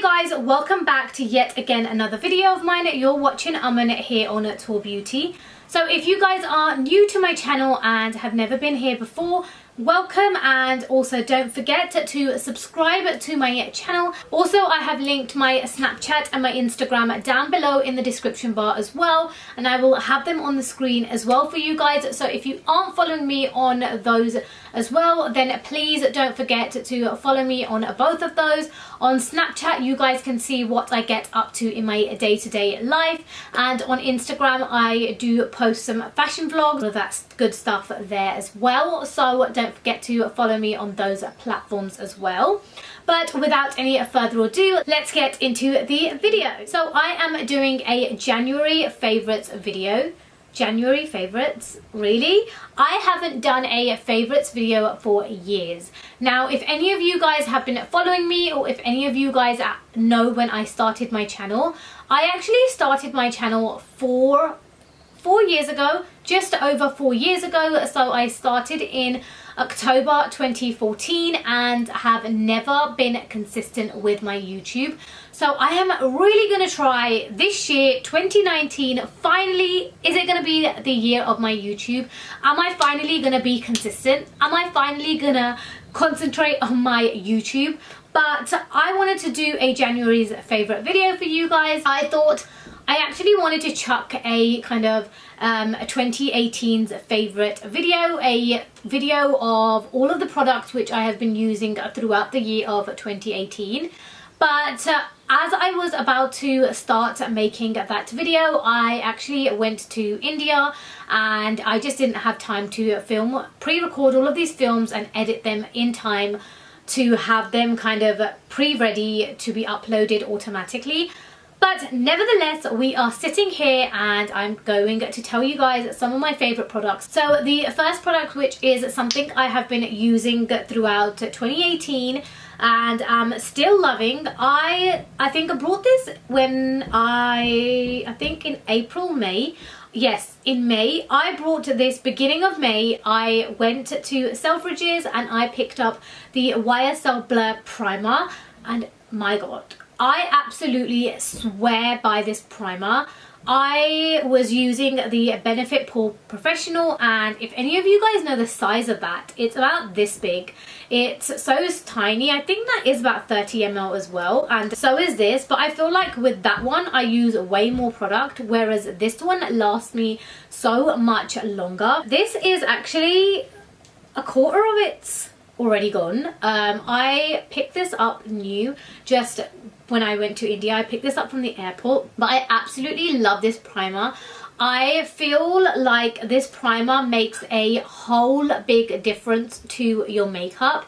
Hi guys, welcome back to yet again another video of mine. You're watching Aman here on Tour Beauty. So if you guys are new to my channel and have never been here before, welcome, and also don't forget to subscribe to my channel. Also, I have linked my Snapchat and my Instagram down below in the description bar as well, and I will have them on the screen as well for you guys. So if you aren't following me on those as well, then please don't forget to follow me on both of those. On Snapchat, you guys can see what I get up to in my day-to-day life, and on Instagram I do post some fashion vlogs, so that's good stuff there as well. So don't forget to follow me on those platforms as well. But without any further ado, let's get into the video. So I am doing a January favorites video. January favorites? Really? I haven't done a favorites video for years. Now, if any of you guys have been following me, or if any of you guys know when I started my channel, I actually started my channel four years ago, just over 4 years ago. So I started in October 2014 and have never been consistent with my YouTube. So I am really going to try this year, 2019, finally, is it going to be the year of my YouTube? Am I finally going to be consistent? Am I finally going to concentrate on my YouTube? But I wanted to do a January's favorite video for you guys. I thought I actually wanted to chuck a kind of 2018's favorite video, a video of all of the products which I have been using throughout the year of 2018. But as I was about to start making that video, I actually went to India and I just didn't have time to pre-record all of these films and edit them in time to have them kind of pre-ready to be uploaded automatically. But nevertheless, we are sitting here and I'm going to tell you guys some of my favorite products. So the first product, which is something I have been using throughout 2018 and I'm still loving. I think I brought this when I think in April, May. Yes, in May. I brought this beginning of May. I went to Selfridges and I picked up the YSL Blur Primer, and my god, I absolutely swear by this primer. I was using the Benefit Pore Professional, and if any of you guys know the size of that, it's about this big. It's so tiny. I think that is about 30 ml as well, and so is this. But I feel like with that one I use way more product, whereas this one lasts me so much longer. This is actually a quarter of it's already gone. I picked this up new just when I went to India. I picked this up from the airport, but I absolutely love this primer. I feel like this primer makes a whole big difference to your makeup.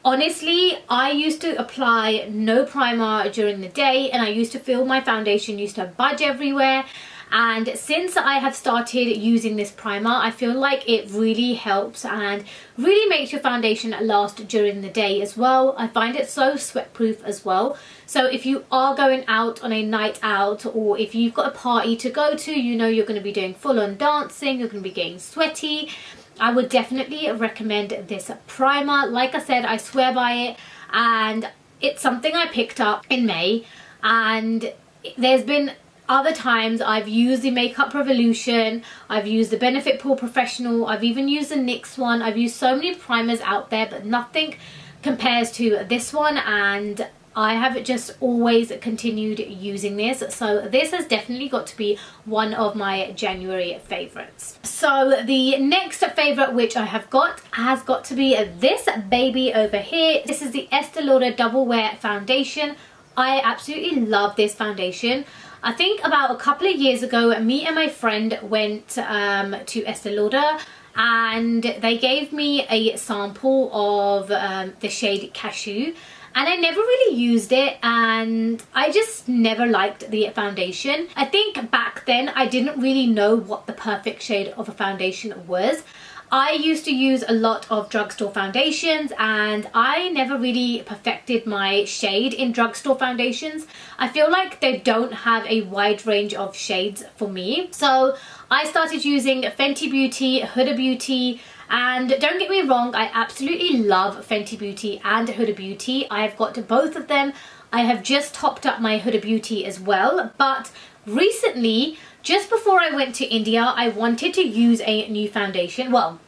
Honestly, I used to apply no primer during the day and I used to feel my foundation used to budge everywhere. And since I have started using this primer, I feel like it really helps and really makes your foundation last during the day as well. I find it so sweat proof as well. So if you are going out on a night out, or if you've got a party to go to, you know you're going to be doing full on dancing, you're going to be getting sweaty, I would definitely recommend this primer. Like I said, I swear by it, and it's something I picked up in May, and there's been other times I've used the Makeup Revolution, I've used the Benefit Pore Professional, I've even used the NYX one. I've used so many primers out there, but nothing compares to this one, and I have just always continued using this. So this has definitely got to be one of my January favorites. So the next favorite which I have got has got to be this baby over here. This is the Estee Lauder Double Wear Foundation. I absolutely love this foundation. I think about a couple of years ago, me and my friend went to Estee Lauder and they gave me a sample of the shade Cashew, and I never really used it and I just never liked the foundation. I think back then I didn't really know what the perfect shade of a foundation was. I used to use a lot of drugstore foundations and I never really perfected my shade in drugstore foundations. I feel like they don't have a wide range of shades for me. So I started using Fenty Beauty, Huda Beauty, and don't get me wrong, I absolutely love Fenty Beauty and Huda Beauty. I've got both of them. I have just topped up my Huda Beauty as well, but recently, just before I went to India, I wanted to use a new foundation. Well,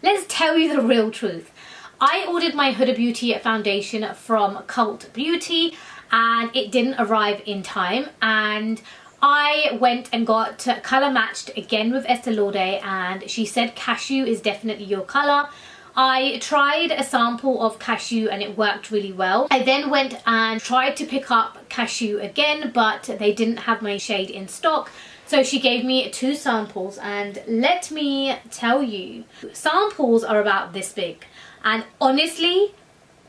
let's tell you the real truth. I ordered my Huda Beauty foundation from Cult Beauty and it didn't arrive in time, and I went and got colour matched again with Estee Lauder, and she said cashew is definitely your colour. I tried a sample of cashew and it worked really well. I then went and tried to pick up cashew again, but they didn't have my shade in stock. So she gave me 2 samples, and let me tell you, samples are about this big. And honestly,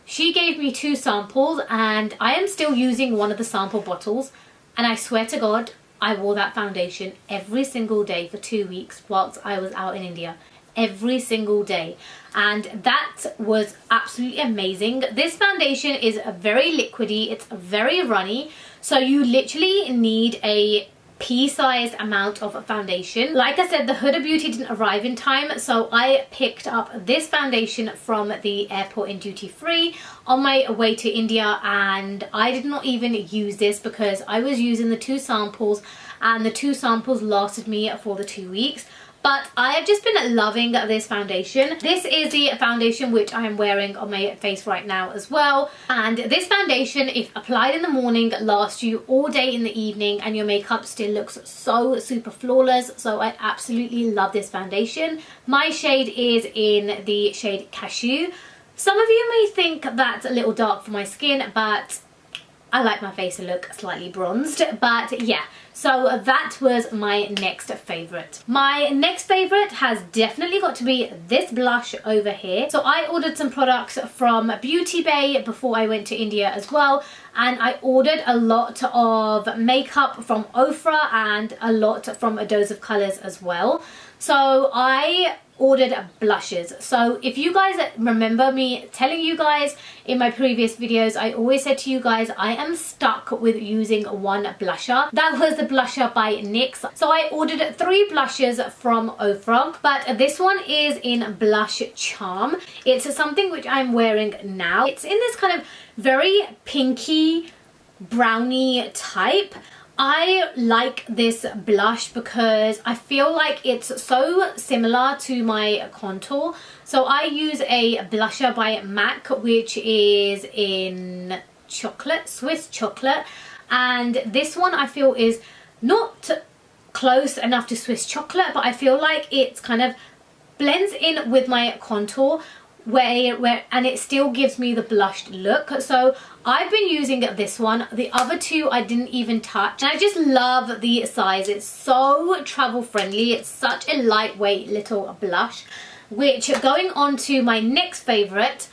she gave me 2 samples and I am still using one of the sample bottles, and I swear to God, I wore that foundation every single day for 2 weeks whilst I was out in India. Every single day, and that was absolutely amazing. This foundation is very liquidy, it's very runny, so you literally need a pea-sized amount of foundation. Like I said, the Huda Beauty didn't arrive in time, so I picked up this foundation from the airport in duty free on my way to India, and I did not even use this because I was using the 2 samples, and the 2 samples lasted me for the 2 weeks. But I have just been loving this foundation. This is the foundation which I am wearing on my face right now as well. And this foundation, if applied in the morning, lasts you all day in the evening, and your makeup still looks so super flawless. So I absolutely love this foundation. My shade is in the shade Cashew. Some of you may think that's a little dark for my skin, but I like my face to look slightly bronzed. But yeah, so that was my next favourite. My next favourite has definitely got to be this blush over here. So I ordered some products from Beauty Bay before I went to India as well, and I ordered a lot of makeup from Ofra and a lot from A Dose of Colours as well. So I ordered blushes. So if you guys remember me telling you guys in my previous videos, I always said to you guys I am stuck with using one blusher. That was the blusher by NYX. So I ordered 3 blushes from Ofra, but this one is in Blush Charm. It's something which I'm wearing now. It's in this kind of very pinky brownie type. I like this blush because I feel like it's so similar to my contour. So I use a blusher by MAC, which is in chocolate, Swiss chocolate, and this one I feel is not close enough to Swiss chocolate, but I feel like it's kind of blends in with my contour and it still gives me the blushed look. So I've been using this one. The other 2 I didn't even touch, and I just love the size. It's so travel friendly. It's such a lightweight little blush. Which, going on to my next favorite,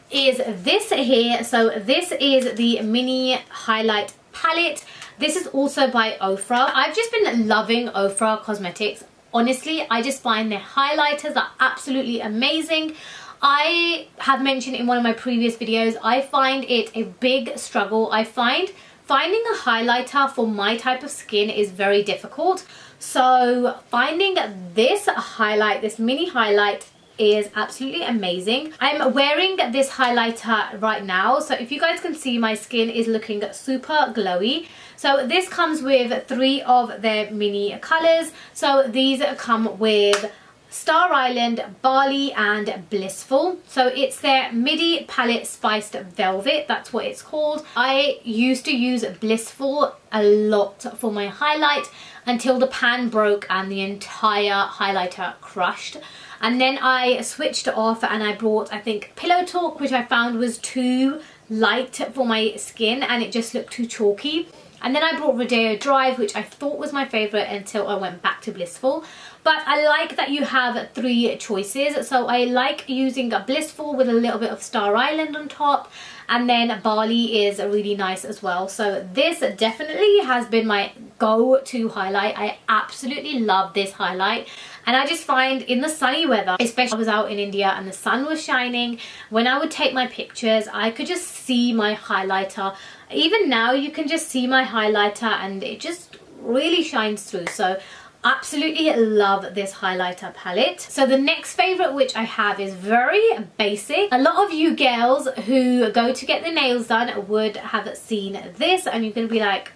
is this here. So this is the mini highlight palette. This is also by Ofra. I've just been loving Ofra Cosmetics. Honestly, I just find their highlighters are absolutely amazing. I have mentioned in one of my previous videos, I find it a big struggle. I find finding a highlighter for my type of skin is very difficult. So finding this highlight, this mini highlight, is absolutely amazing. I'm wearing this highlighter right now, so if you guys can see, my skin is looking super glowy. So this comes with 3 of their mini colors. So these come with Star Island, Barley and Blissful. So it's their Midi Palette Spiced Velvet, that's what it's called. I used to use Blissful a lot for my highlight until the pan broke and the entire highlighter crushed. And then I switched it off and I brought, I think, Pillow Talk, which I found was too light for my skin and it just looked too chalky. And then I brought Rodeo Drive, which I thought was my favourite until I went back to Blissful. But I like that you have 3 choices. So I like using a Blissful with a little bit of Star Island on top. And then Barley is really nice as well. So this definitely has been my go-to highlight. I absolutely love this highlight. And I just find in the sunny weather, especially I was out in India and the sun was shining, when I would take my pictures, I could just see my highlighter. Even now you can just see my highlighter and it just really shines through. So Absolutely love this highlighter palette. So the next favorite which I have is very basic. A lot of you girls who go to get their nails done would have seen this, and you're gonna be like,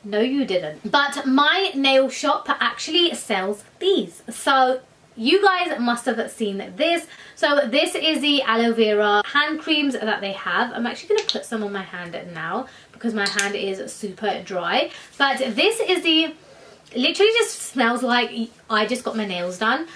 no you didn't. But my nail shop actually sells these, so you guys must have seen this. So this is the aloe vera hand creams that they have. I'm actually going to put some on my hand now because my hand is super dry. But this is the, literally just smells like I just got my nails done.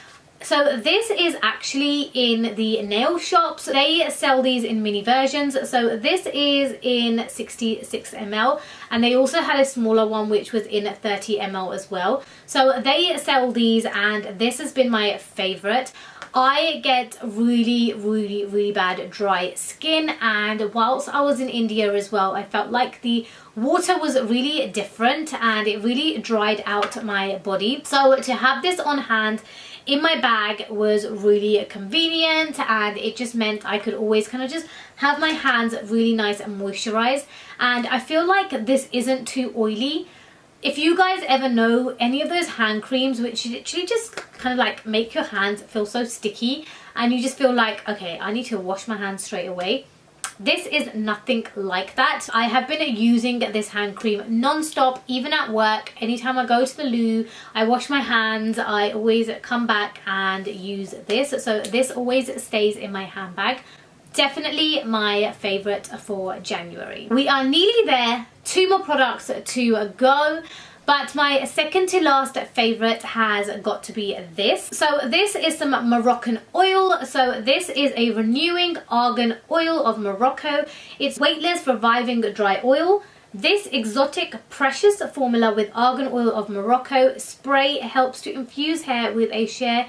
So this is actually in the nail shops. They sell these in mini versions. So this is in 66 ml, and they also had a smaller one which was in 30 ml as well. So they sell these, and this has been my favorite. I get really bad dry skin, and whilst I was in India as well, I felt like the water was really different and it really dried out my body. So to have this on hand in my bag was really convenient, and it just meant I could always kind of just have my hands really nice and moisturized. And I feel like this isn't too oily. If you guys ever know any of those hand creams which literally just kind of like make your hands feel so sticky and you just feel like, okay, I need to wash my hands straight away, this is nothing like that. I have been using this hand cream non-stop, even at work. Anytime I go to the loo, I wash my hands, I always come back and use this. So this always stays in my handbag. Definitely my favorite for January. We are nearly there. 2 more products to go. But my second to last favorite has got to be this. So this is some Moroccan oil. So this is a renewing argan oil of Morocco. It's weightless, reviving dry oil. This exotic precious formula with argan oil of Morocco spray helps to infuse hair with a sheer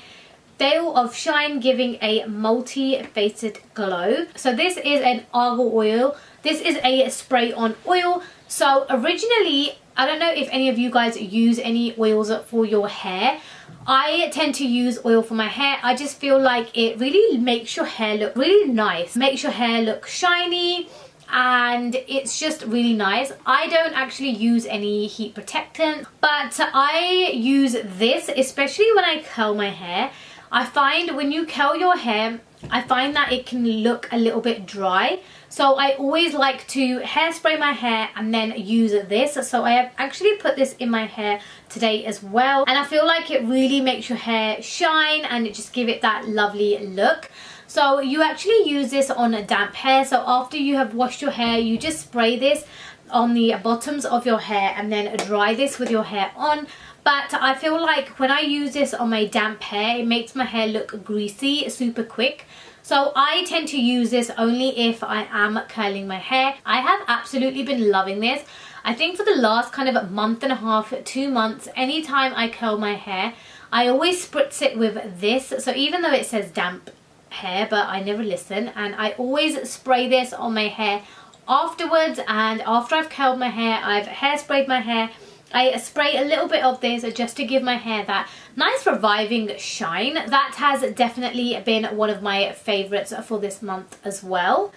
veil of shine, giving a multi-faceted glow. So this is an argan oil. This is a spray on oil. So originally, I don't know if any of you guys use any oils for your hair. I tend to use oil for my hair. I just feel like it really makes your hair look really nice, makes your hair look shiny, and it's just really nice. I don't actually use any heat protectant, but I use this especially when I curl my hair. I find when you curl your hair, I find that it can look a little bit dry. So I always like to hairspray my hair and then use this. So I have actually put this in my hair today as well. And I feel like it really makes your hair shine and it just give it that lovely look. So you actually use this on damp hair. So after you have washed your hair, you just spray this on the bottoms of your hair and then dry this with your hair on. But I feel like when I use this on my damp hair, it makes my hair look greasy super quick. So I tend to use this only if I am curling my hair. I have absolutely been loving this. I think for the last kind of month and a half, 2 months, anytime I curl my hair, I always spritz it with this. So even though it says damp hair, but I never listen, and I always spray this on my hair afterwards. And after I've curled my hair, I've hairsprayed my hair, I spray a little bit of this just to give my hair that nice reviving shine. That has definitely been one of my favorites for this month as well.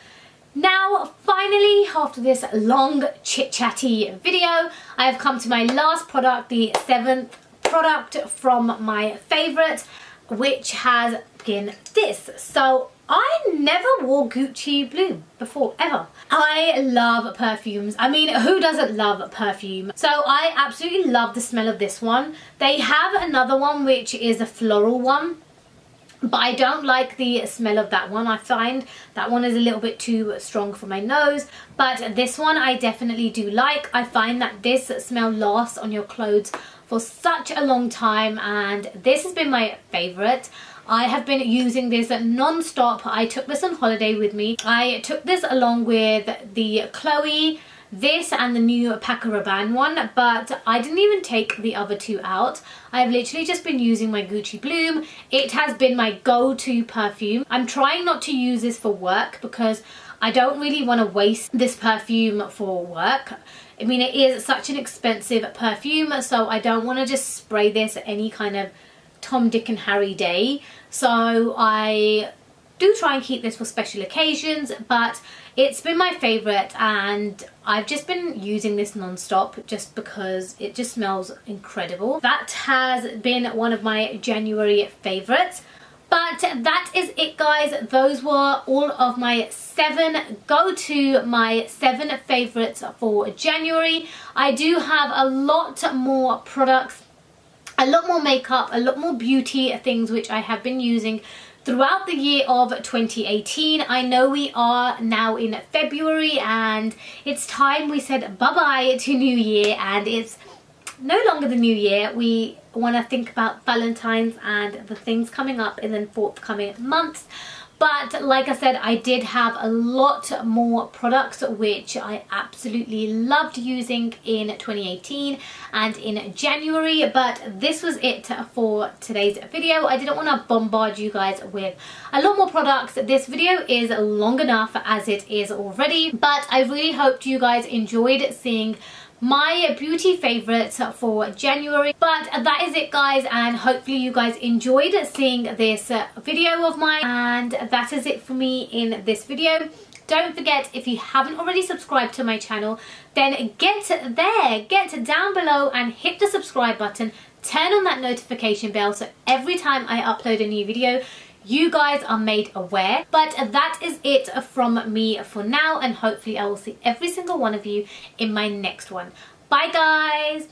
Now, finally, after this long chit-chatty video, I have come to my last product, the 7th product from my favorite, which has been this. So I never wore Gucci Bloom before, ever. I love perfumes. I mean, who doesn't love perfume? So I absolutely love the smell of this one. They have another one which is a floral one, but I don't like the smell of that one. I find that one is a little bit too strong for my nose, but this one I definitely do like. I find that this smell lasts on your clothes for such a long time, and this has been my favorite. I have been using this non-stop. I took this on holiday with me. I took this along with the Chloe, this and the new Paco Rabanne one, but I didn't even take the other 2 out. I've literally just been using my Gucci Bloom. It has been my go-to perfume. I'm trying not to use this for work because I don't really want to waste this perfume for work. I mean, it is such an expensive perfume, so I don't want to just spray this any kind of Tom, Dick and Harry day. So I do try and keep this for special occasions, but it's been my favorite and I've just been using this non-stop just because it just smells incredible. That has been one of my January favorites. But that is it, guys. Those were all of my 7 my 7 favorites for January. I do have a lot more products, a lot more makeup, a lot more beauty things which I have been using throughout the year of 2018. I know we are now in February and it's time we said bye-bye to New Year, and it's no longer the new year. We want to think about Valentine's and the things coming up in the forthcoming months. But like I said, I did have a lot more products which I absolutely loved using in 2018 and in January. But this was it for today's video. I didn't want to bombard you guys with a lot more products. This video is long enough as it is already. But I really hoped you guys enjoyed seeing my beauty favorites for January. But that is it, guys, and hopefully you guys enjoyed seeing this video of mine, and that is it for me in this video. Don't forget, if you haven't already subscribed to my channel, then get down below and hit the subscribe button, turn on that notification bell so every time I upload a new video you guys are made aware. But that is it from me for now, and hopefully I will see every single one of you in my next one. Bye, guys.